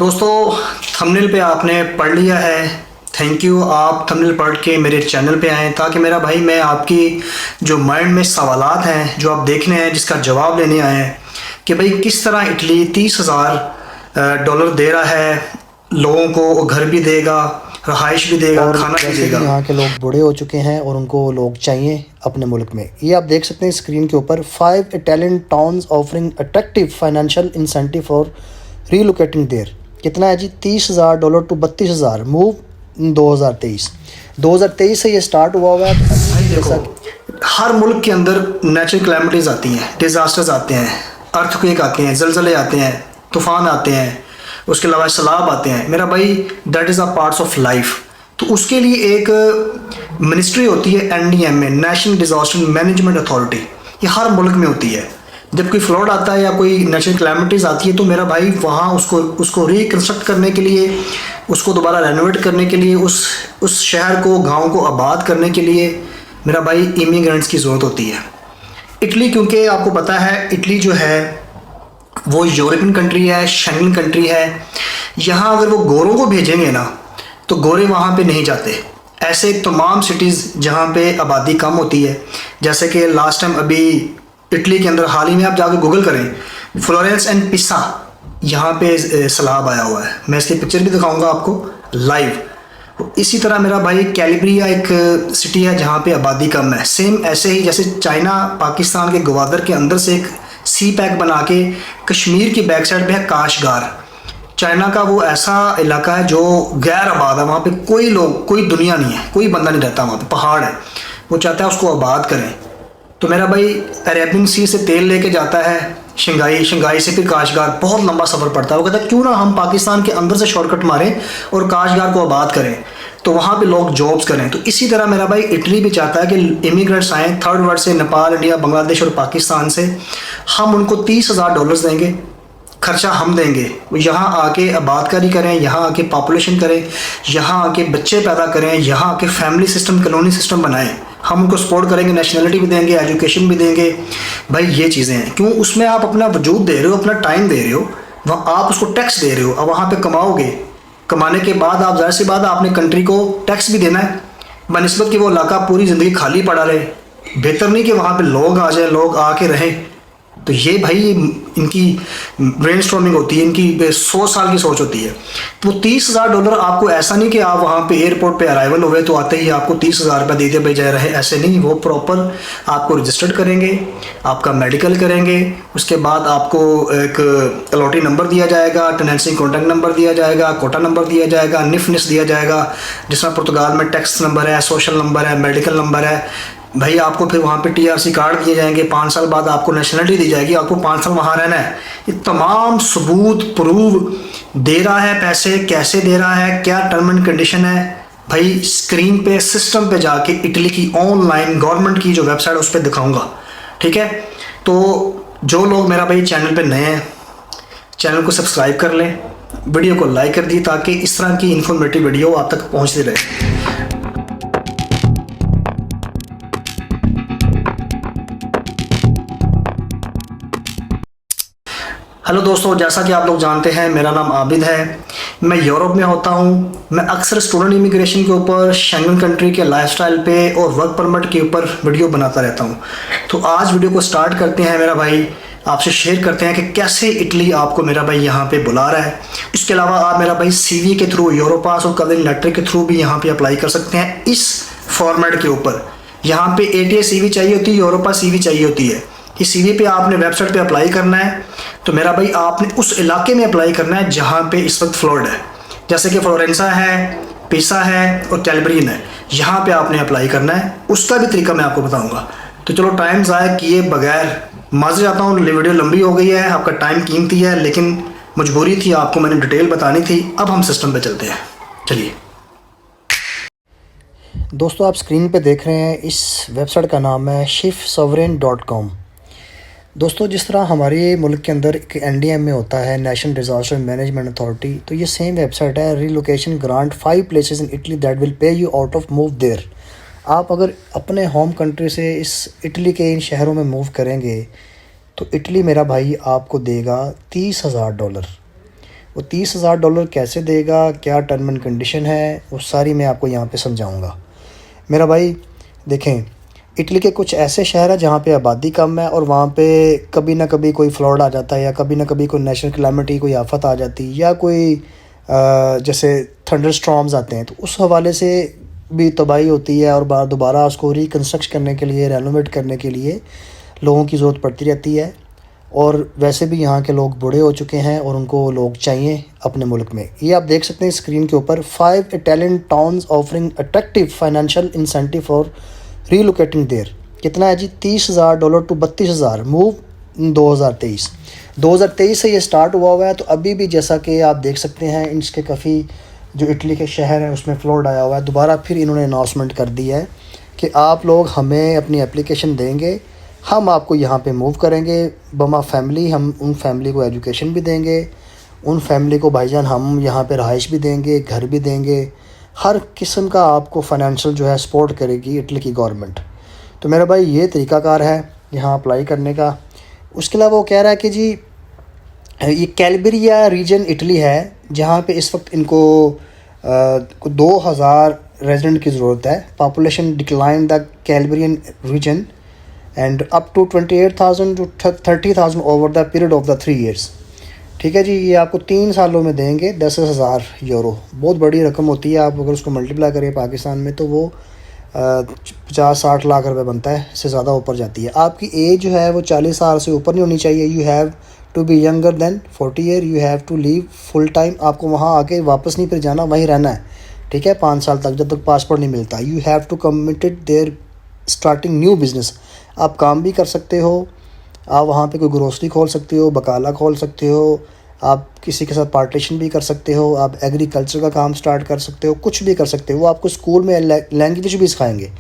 दोस्तों, थंबनेल पे आपने पढ़ लिया है। Thank you. आप थंबनेल पढ़ के मेरे चैनल पे आएँ ताकि मेरा भाई मैं आपकी जो माइंड में सवालात हैं जो आप देखने हैं जिसका जवाब लेने आए हैं कि भाई किस तरह इटली 30,000 डॉलर दे रहा है लोगों को, घर भी देगा, रहाइश भी देगा, और खाना भी जैसे कि देगा। यहाँ के लोग बूढ़े हो चुके हैं और उनको लोग चाहिए अपने मुल्क में। ये आप देख सकते हैं स्क्रीन के ऊपर 5 Italian towns offering attractive financial incentive for relocating there. कितना है जी? $30,000 टू 32,000। मूव 2023 से ये स्टार्ट हुआ है। भाई जैसा देखो, हर मुल्क के अंदर नेचुरल कैलेमिटीज़ आती हैं, डिज़ास्टर्स आते हैं, अर्थक्वेक आते हैं, जलजले आते हैं, तूफ़ान आते हैं, उसके अलावा सैलाब आते हैं। मेरा भाई that is a parts of life. तो उसके लिए एक मिनिस्ट्री होती है NDMA, national disaster management authority. ये हर मुल्क में होती है। जब कोई फ्लड आता है या कोई नेचुरल कैलेमिटीज़ आती है तो मेरा भाई वहाँ उसको रिकन्स्ट्रक्ट करने के लिए, उसको दोबारा रेनोवेट करने के लिए, उस शहर को, गांव को आबाद करने के लिए मेरा भाई इमिग्रेंट्स की ज़रूरत होती है। इटली, क्योंकि आपको पता है इटली जो है वो यूरोपियन कंट्री है, शेंगन कंट्री है। यहाँ अगर वो गोरों को भेजेंगे ना तो गोरे वहाँ पे नहीं जाते। ऐसे तमाम सिटीज़ जहाँ पे आबादी कम होती है, जैसे कि लास्ट टाइम अभी इटली के अंदर हाल ही में आप जाकर गूगल करें, फ्लोरेंस एंड पिसा, यहाँ पे सैलाब आया हुआ है। मैं इसकी पिक्चर भी दिखाऊंगा आपको लाइव। इसी तरह मेरा भाई कैलिब्रिया एक सिटी है जहाँ पे आबादी कम है। सेम ऐसे ही जैसे चाइना पाकिस्तान के गवादर के अंदर से एक सी पैक बना के कश्मीर की बैक साइड पे है काशगार। चाइना का वो ऐसा इलाका है जो गैर आबाद है, वहाँ पे कोई लोग, कोई दुनिया नहीं है, कोई बंदा नहीं रहता वहाँ पे, पहाड़ है। वो चाहता है उसको आबाद करें। तो मेरा भाई अरेबियन सी से तेल लेके जाता है शंघाई से फिर काशगार। बहुत लंबा सफ़र पड़ता है। वो कहता है क्यों ना हम पाकिस्तान के अंदर से शॉर्टकट मारें और काशगार को आबाद करें, तो वहाँ पे लोग जॉब्स करें। तो इसी तरह मेरा भाई इटली भी चाहता है कि इमिग्रेंट्स आएँ थर्ड वर्ल्ड से, नेपाल, इंडिया, बांग्लादेश और पाकिस्तान से। हम उनको $30,000 देंगे, खर्चा हम देंगे। वो यहाँ आके आबादकारी करें, यहाँ आके पॉपुलेशन करें, यहाँ आके बच्चे पैदा करें, यहाँ आके फैमिली सिस्टम, कॉलोनी सिस्टम बनाएं। हम उनको सपोर्ट करेंगे, नेशनलिटी भी देंगे, एजुकेशन भी देंगे। भाई ये चीज़ें हैं। क्यों? उसमें आप अपना वजूद दे रहे हो, अपना टाइम दे रहे हो, वहाँ आप उसको टैक्स दे रहे हो। अब वहाँ पे कमाओगे, कमाने के बाद आप जाहिर सी बात आपने कंट्री को टैक्स भी देना है, बनिस्बत कि वो इलाका पूरी ज़िंदगी खाली पड़ा रहे। बेहतर नहीं कि वहाँ पे लोग आ जाए, लोग आके रहें। तो ये भाई इनकी ब्रेनस्टॉर्मिंग होती है, इनकी 100 साल की सोच होती है। तो $30,000 आपको ऐसा नहीं कि आप वहाँ पे एयरपोर्ट पे अराइवल हुए तो आते ही आपको $30,000 दे दिए भाई जा रहे, ऐसे नहीं। वो प्रॉपर आपको रजिस्टर्ड करेंगे, आपका मेडिकल करेंगे, उसके बाद आपको एक अलॉटी नंबर दिया जाएगा, टेनेंसी कॉन्टैक्ट नंबर दिया जाएगा, कोटा नंबर दिया जाएगा, निफ्स दिया जाएगा, जिसमें पुर्तगाल में टैक्स नंबर है, सोशल नंबर है, मेडिकल नंबर है। भाई आपको फिर वहाँ पे TRC कार्ड दिए जाएंगे, 5 साल बाद आपको नेशनलिटी दी जाएगी, आपको 5 साल वहाँ रहना है। ये तमाम सबूत प्रूव दे रहा है, पैसे कैसे दे रहा है, क्या टर्म एंड कंडीशन है, भाई स्क्रीन पे सिस्टम पे जाके इटली की ऑनलाइन गवर्नमेंट की जो वेबसाइट है उस पर दिखाऊंगा। ठीक है? तो जो लोग मेरा भाई चैनल पे नए हैं, चैनल को सब्सक्राइब कर लें, वीडियो को लाइक कर दी ताकि इस तरह की इन्फॉर्मेटिव वीडियो आप तक पहुँचती रहे। हेलो दोस्तों, जैसा कि आप लोग जानते हैं मेरा नाम आबिद है। मैं यूरोप में होता हूँ। मैं अक्सर स्टूडेंट इमिग्रेशन के ऊपर, शेंगन कंट्री के लाइफस्टाइल पे और वर्क परमिट के ऊपर वीडियो बनाता रहता हूँ। तो आज वीडियो को स्टार्ट करते हैं। मेरा भाई आपसे शेयर करते हैं कि कैसे इटली आपको मेरा भाई यहाँ पे बुला रहा है। इसके अलावा आप मेरा भाई CV के थ्रू, यूरोपास और कवरिंग लेटर के थ्रू भी यहाँ पे अप्लाई कर सकते हैं इस फॉर्मेट के ऊपर। यहाँ पे ATA CV चाहिए होती है, यूरोपा CV चाहिए होती है। इस CV पे आपने वेबसाइट पे अप्लाई करना है। तो मेरा भाई आपने उस इलाके में अप्लाई करना है जहाँ पे इस वक्त फ्लड है, जैसे कि फ्लोरेंसा है, पिसा है और कैलिब्रियन है। यहाँ पे आपने अप्लाई करना है। उसका भी तरीका मैं आपको बताऊँगा। तो चलो टाइम ज़ाया किए बगैर माज़ जाता हूँ। वीडियो लंबी हो गई है, आपका टाइम कीमती है, लेकिन मजबूरी थी, आपको मैंने डिटेल बतानी थी। अब हम सिस्टम पे चलते हैं, चलिए। दोस्तों, आप स्क्रीन पे देख रहे हैं, इस वेबसाइट का नाम है shiftsovereign.com। दोस्तों, जिस तरह हमारे मुल्क के अंदर एक NDMA होता है, नेशनल डिज़ास्टर मैनेजमेंट अथॉरिटी, तो ये सेम वेबसाइट है। Relocation grant 5 places in Italy that will pay you out of move there. आप अगर अपने होम कंट्री से इस इटली के इन शहरों में मूव करेंगे तो इटली मेरा भाई आपको देगा $30,000। वो $30,000 कैसे देगा, क्या टर्म एंड कंडीशन है, वो सारी मैं आपको यहाँ पे समझाऊँगा। मेरा भाई देखें, इटली के कुछ ऐसे शहर हैं जहाँ पे आबादी कम है और वहाँ पे कभी ना कभी कोई फ्लड आ जाता है या कभी ना कभी कोई नेशनल कैलामिटी, कोई आफत आ जाती है या कोई जैसे थंडर स्टॉर्म्स आते हैं, तो उस हवाले से भी तबाही होती है और दोबारा उसको रिकन्स्ट्रक्ट करने के लिए, रेनोवेट करने के लिए लोगों की ज़रूरत पड़ती रहती है। और वैसे भी यहाँ के लोग बूढ़े हो चुके हैं और उनको लोग चाहिए अपने मुल्क में। ये आप देख सकते हैं स्क्रीन के ऊपर, 5 Italian towns offering attractive financial incentive for relocating there. कितना है जी? $30,000 टू 32,000 मूव 2023 से ये स्टार्ट हुआ है। तो अभी भी जैसा कि आप देख सकते हैं, इसके काफ़ी जो इटली के शहर हैं उसमें फ्लड आया हुआ है। दोबारा फिर इन्होंने अनाउंसमेंट कर दी है कि आप लोग हमें अपनी एप्लीकेशन देंगे, हम आपको यहाँ पे मूव करेंगे बमा फैमिली। हम उन फैमिली को एजुकेशन भी देंगे, उन फैमिली को भाईजान हम यहाँ पे रहाइश भी देंगे, घर भी देंगे, हर किस्म का आपको फाइनेंशियल जो है सपोर्ट करेगी इटली की गवर्नमेंट। तो मेरा भाई ये तरीक़ाकार है यहाँ अप्लाई करने का। उसके अलावा वो कह रहा है कि जी ये कैलबरिया रीजन इटली है जहाँ पे इस वक्त इनको 2000 रेजिडेंट की ज़रूरत है। Population decline the Calabrian region and up to 28,000 to 30,000 over the period of the 3 years। ठीक है जी, ये आपको 3 सालों में देंगे 10,000 यूरो। बहुत बड़ी रकम होती है। आप अगर उसको मल्टीप्लाई करें पाकिस्तान में तो वो 50-60 लाख रुपए बनता है, इससे ज़्यादा ऊपर जाती है। आपकी एज जो है वो 40 साल से ऊपर नहीं होनी चाहिए। You have to be younger than 40 year. You have to live full time. आपको वहाँ आके वापस नहीं फिर जाना, वहीं रहना है, ठीक है, 5 साल तक, जब तक पासपोर्ट नहीं मिलता। You have to committed there starting new business. आप काम भी कर सकते हो, आप वहाँ पे कोई ग्रोसरी खोल सकते हो, बकाला खोल सकते हो, आप किसी के साथ पार्टीशन भी कर सकते हो, आप एग्रीकल्चर का काम स्टार्ट कर सकते हो, कुछ भी कर सकते हो। वो आपको स्कूल में लैंग्वेज भी सिखाएंगे।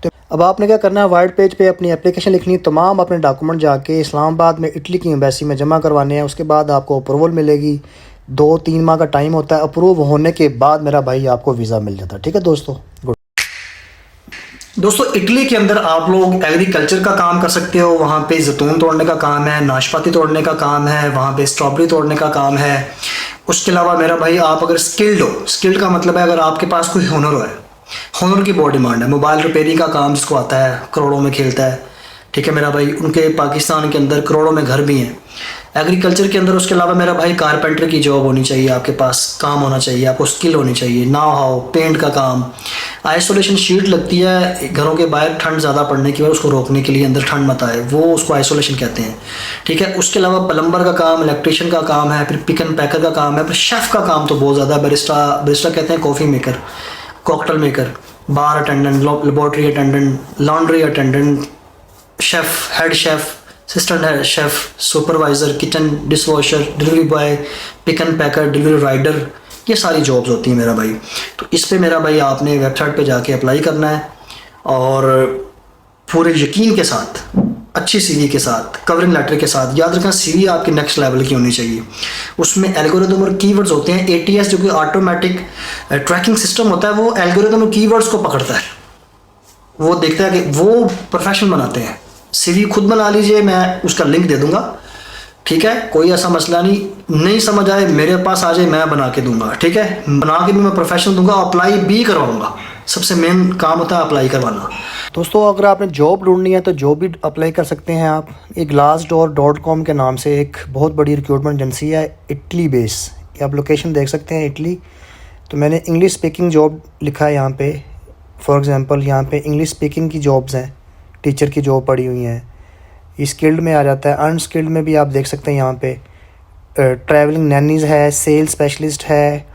तो अब आपने क्या करना है, वाइट पेज पे अपनी एप्लीकेशन लिखनी है, तमाम अपने डॉक्यूमेंट जाके इस्लामाबाद में इटली की एम्बेसी में जमा करवाने हैं। उसके बाद आपको अप्रूवल मिलेगी। 2-3 माह का टाइम होता है। अप्रूव होने के बाद मेरा भाई आपको वीज़ा मिल जाता है। ठीक है दोस्तों, गुड। दोस्तों इटली के अंदर आप लोग एग्रीकल्चर का काम कर सकते हो। वहाँ पे जैतून तोड़ने का काम है, नाशपाती तोड़ने का काम है, वहाँ पे स्ट्रॉबेरी तोड़ने का काम है। उसके अलावा मेरा भाई आप अगर स्किल्ड हो, स्किल्ड का मतलब है अगर आपके पास कोई हुनर है, हुनर की बहुत डिमांड है। मोबाइल रिपेयरिंग का काम जिसको आता है, करोड़ों में खेलता है, ठीक है मेरा भाई। उनके पाकिस्तान के अंदर करोड़ों में घर भी हैं। एग्रीकल्चर के अंदर उसके अलावा मेरा भाई कारपेंटर की जॉब होनी चाहिए, आपके पास काम होना चाहिए, आपको स्किल होनी चाहिए, ना हो पेंट का काम। आइसोलेशन शीट लगती है घरों के बाहर ठंड ज़्यादा पड़ने की वजह, उसको रोकने के लिए अंदर ठंड मत आए, वो उसको आइसोलेशन कहते हैं, ठीक है। उसके अलावा प्लम्बर का काम, इलेक्ट्रिशियन का काम है, फिर पिक एंड पैकर का काम है, फिर शेफ़ का काम तो बहुत ज़्यादा। बैरिस्टा कहते हैं coffee maker, cocktail maker, bar attendant, laboratory attendant, laundry attendant, chef, head chef, assistant head chef, supervisor, kitchen dishwasher, delivery boy, pick and packer, delivery rider, ये सारी जॉब्स होती हैं मेरा भाई। तो इस पे मेरा भाई आपने वेबसाइट पे जाके अप्लाई करना है और पूरे यकीन के साथ, अच्छी सीवी के साथ, कवरिंग लेटर के साथ। याद रखना सीवी आपकी नेक्स्ट लेवल की होनी चाहिए। उसमें एल्गोरिदम और कीवर्ड्स होते हैं। ATS जो कि ऑटोमेटिक ट्रैकिंग सिस्टम होता है, वो एल्गोरिदम और कीवर्ड्स को पकड़ता है, वो देखता है कि वो प्रोफेशनल बनाते हैं। सीवी खुद बना लीजिए, मैं उसका लिंक दे दूंगा, ठीक है, कोई ऐसा मसला नहीं समझ आए मेरे पास आ जाए, मैं बना के दूंगा, ठीक है, बना के भी मैं प्रोफेशनल दूंगा, अप्लाई भी करवाऊंगा। सबसे मेन काम होता है अप्लाई करवाना। दोस्तों अगर आपने जॉब ढूंढनी है तो जॉब भी अप्लाई कर सकते हैं आप। एक glassdoor.com के नाम से एक बहुत बड़ी रिक्रूटमेंट एजेंसी है, इटली बेस। ये आप लोकेशन देख सकते हैं, इटली। तो मैंने इंग्लिश स्पीकिंग जॉब लिखा है यहाँ पे। फॉर एग्ज़ाम्पल यहाँ पे इंग्लिश स्पीकिंग की जॉब्स हैं, टीचर की जॉब पड़ी हुई हैं। ये स्किल्ड में आ जाता है। अनस्किल्ड में भी आप देख सकते हैं यहाँ पे ट्रैवलिंग नैनीज़ है, सेल्स स्पेशलिस्ट है,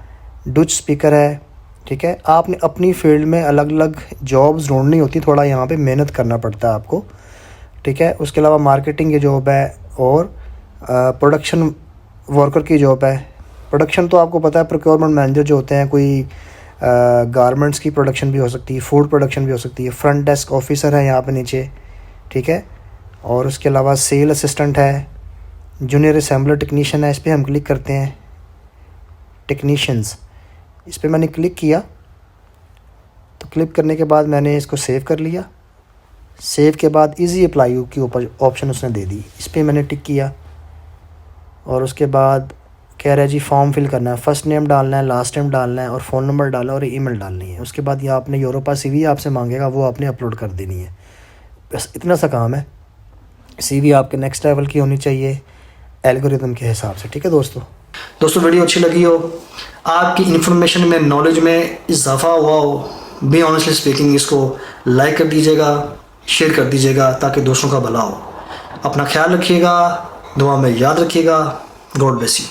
डच स्पीकर है, ठीक है। आपने अपनी फील्ड में अलग अलग जॉब्स ढूंढनी होती, थोड़ा यहाँ पे मेहनत करना पड़ता है आपको, ठीक है। उसके अलावा मार्केटिंग की जॉब है और प्रोडक्शन वर्कर की जॉब है। प्रोडक्शन तो आपको पता है, प्रोक्योरमेंट मैनेजर जो होते हैं, कोई गारमेंट्स की प्रोडक्शन भी हो सकती है, फूड प्रोडक्शन भी हो सकती है। फ्रंट डेस्क ऑफिसर है यहाँ पे नीचे, ठीक है। और उसके अलावा सेल असिस्टेंट है, जूनियर असेंबलर टेक्नीशियन है। इस पर हम क्लिक करते हैं, टेक्नीशियंस, इस पर मैंने क्लिक किया। तो क्लिक करने के बाद मैंने इसको सेव कर लिया। सेव के बाद इजी अप्लाई के ऊपर ऑप्शन उसने दे दी, इस पर मैंने टिक किया। और उसके बाद कह रहा है जी फॉर्म फिल करना है, फर्स्ट नेम डालना है, लास्ट नेम डालना है और फ़ोन नंबर डालना है और ईमेल डालनी है। उसके बाद ये आपने यूरोपा सीवी आपसे मांगेगा, वो आपने अपलोड कर देनी है। बस इतना सा काम है। सीवी आपके नेक्स्ट लेवल की होनी चाहिए एल्गोरिथम के हिसाब से। ठीक है दोस्तों वीडियो अच्छी लगी हो, आपकी इन्फॉर्मेशन में, नॉलेज में इजाफा हुआ हो, बी ऑनेस्टली स्पीकिंग, इसको लाइक कर दीजिएगा, शेयर कर दीजिएगा ताकि दूसरों का भला हो। अपना ख्याल रखिएगा, दुआ में याद रखिएगा। God bless you.